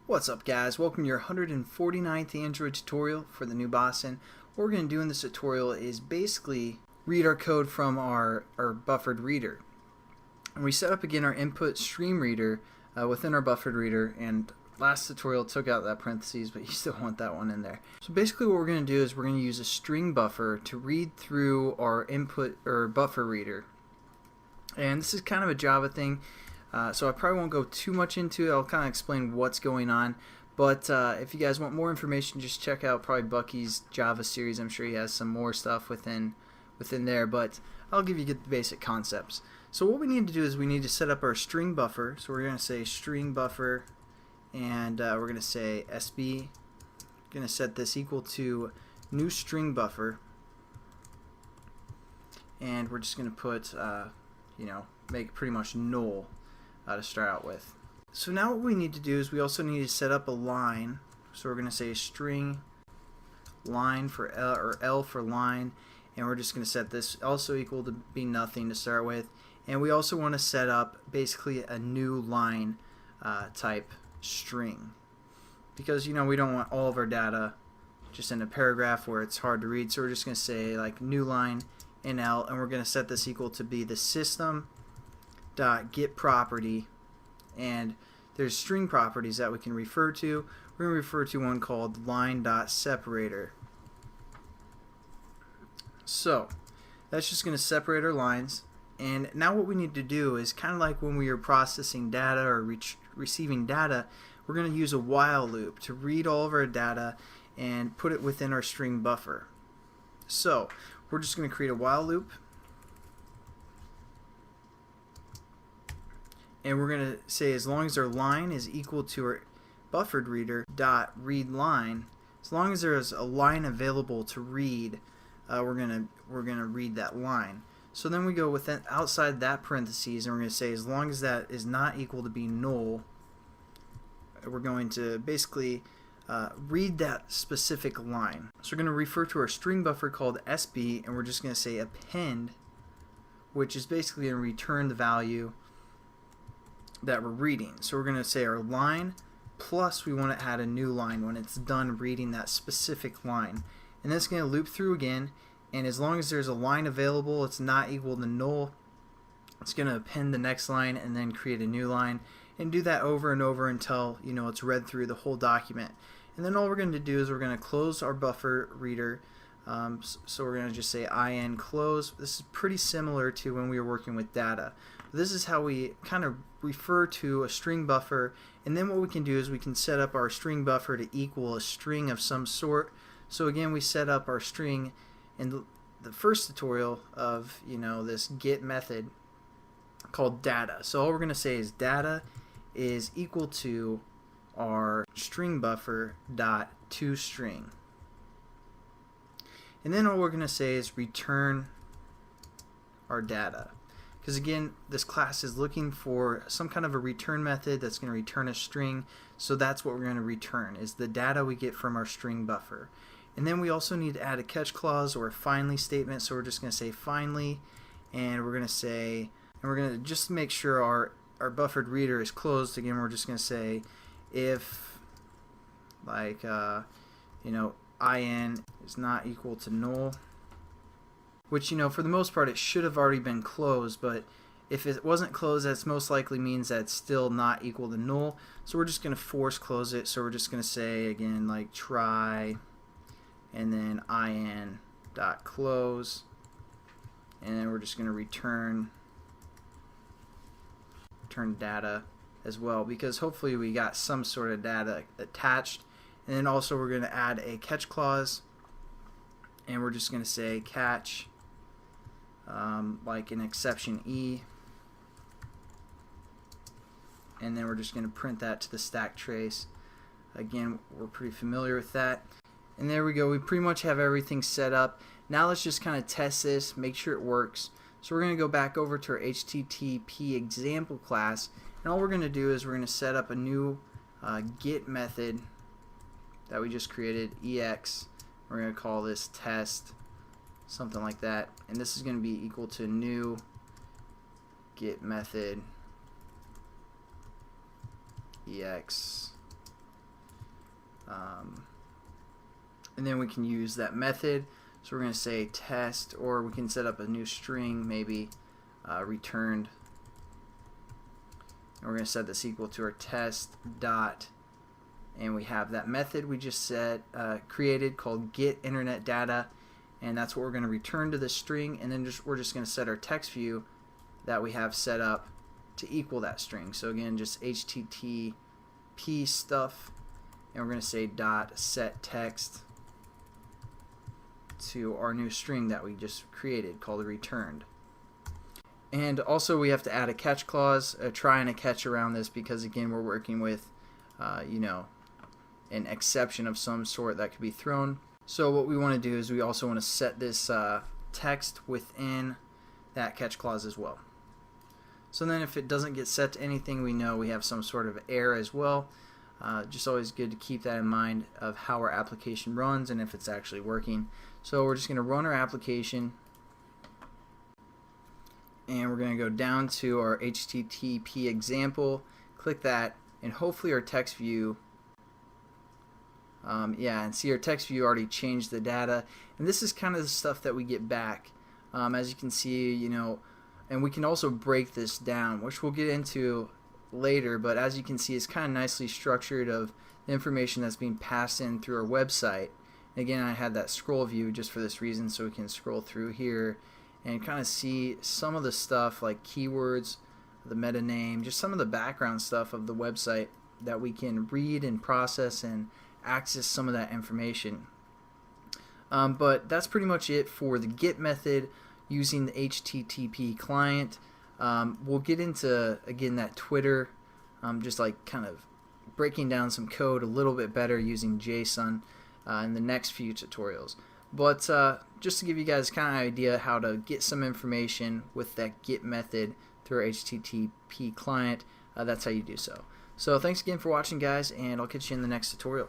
What's up, guys? Welcome to your 149th Android tutorial for the new Boston. What we're going to do in this tutorial is basically read our code from our buffered reader. And we set up again our input stream reader within our buffered reader, and last tutorial took out that parentheses, but you still want that one in there. So basically what we're going to do is we're going to use a string buffer to read through our input or buffer reader. And this is kind of a Java thing. So I probably won't go too much into it. I'll kind of explain what's going on. But if you guys want more information, just check out probably Bucky's Java series. I'm sure he has some more stuff within there. But I'll give you the basic concepts. So what we need to do is we need to set up our string buffer. So we're going to say string buffer, and we're going to say SB. We're going to set this equal to new string buffer, and we're just going to put make it pretty much null to start out with. So now what we need to do is we also need to set up a line. So we're going to say string line for L, or L for line, and we're just going to set this also equal to be nothing to start with. And we also want to set up basically a new line type string, because we don't want all of our data just in a paragraph where it's hard to read. So we're just going to say like new line in L, and we're going to set this equal to be the system dot get property, and there's string properties that we can refer to. We're going to refer to one called line dot separator. So that's just going to separate our lines. And now what we need to do is kind of like when we are processing data or receiving data, we're going to use a while loop to read all of our data and put it within our string buffer. So we're just going to create a while loop, and we're going to say as long as our line is equal to our buffered reader dot read line, as long as there is a line available to read, we're gonna read that line. So then we go within outside that parentheses, and we're going to say as long as that is not equal to be null, we're going to basically read that specific line. So we're going to refer to our string buffer called SB, and we're just going to say append, which is basically going to return the value that we're reading. So we're going to say our line plus we want to add a new line when it's done reading that specific line. And that's going to loop through again, and as long as there's a line available, it's not equal to null, it's going to append the next line and then create a new line, and do that over and over until it's read through the whole document. And then all we're going to do is we're going to close our buffer reader. So we're going to just say in close. This is pretty similar to when we were working with data. This is how we kind of refer to a string buffer, and then what we can do is we can set up our string buffer to equal a string of some sort. So again, we set up our string in the first tutorial of this get method called data. So all we're going to say is data is equal to our string buffer dot toString, and then all we're going to say is return our data, because again this class is looking for some kind of a return method that's going to return a string. So that's what we're going to return, is the data we get from our string buffer. And then we also need to add a catch clause or a finally statement. So we're just going to say finally, and we're going to say, and we're going to just make sure our buffered reader is closed. Again, we're just going to say if like in is not equal to null, which for the most part it should have already been closed, but if it wasn't closed, that's most likely means that it's still not equal to null. So we're just going to force close it. So we're just going to say again like try, and then in dot close, and then we're just going to return data as well, because hopefully we got some sort of data attached. And then also we're going to add a catch clause, and we're just going to say catch like an exception E, and then we're just going to print that to the stack trace. Again, we're pretty familiar with that. And there we go, we pretty much have everything set up. Now let's just kind of test this, make sure it works. So we're going to go back over to our HTTP example class, and all we're going to do is we're going to set up a new get method that we just created, EX. We're going to call this test, something like that, and this is going to be equal to new get method EX and then we can use that method. So we're going to say test, or we can set up a new string, maybe returned. And we're going to set this equal to our test dot, and we have that method we just created called get internet data, and that's what we're going to return to the string. And then we're just going to set our text view that we have set up to equal that string. So again, just HTTP stuff, and we're going to say dot set text to our new string that we just created called returned. And also we have to add a catch clause, a try and a catch around this, because again we're working with you know, an exception of some sort that could be thrown. So what we want to do is we also want to set this text within that catch clause as well. So then if it doesn't get set to anything, we know we have some sort of error as well. Just always good to keep that in mind of how our application runs and if it's actually working. So we're just going to run our application, and we're going to go down to our HTTP example, click that, and hopefully our text view, and see our text view already changed the data. And this is kind of the stuff that we get back. As you can see, you know, and we can also break this down, which we'll get into later, but as you can see, it's kind of nicely structured of the information that's being passed in through our website. Again, I had that scroll view just for this reason, so we can scroll through here and kind of see some of the stuff like keywords, the meta name, just some of the background stuff of the website that we can read and process and access some of that information. But that's pretty much it for the get method using the HTTP client. We'll get into, again, that Twitter, just like kind of breaking down some code a little bit better using JSON in the next few tutorials. But just to give you guys kind of an idea how to get some information with that get method through our HTTP client, that's how you do so. So thanks again for watching, guys, and I'll catch you in the next tutorial.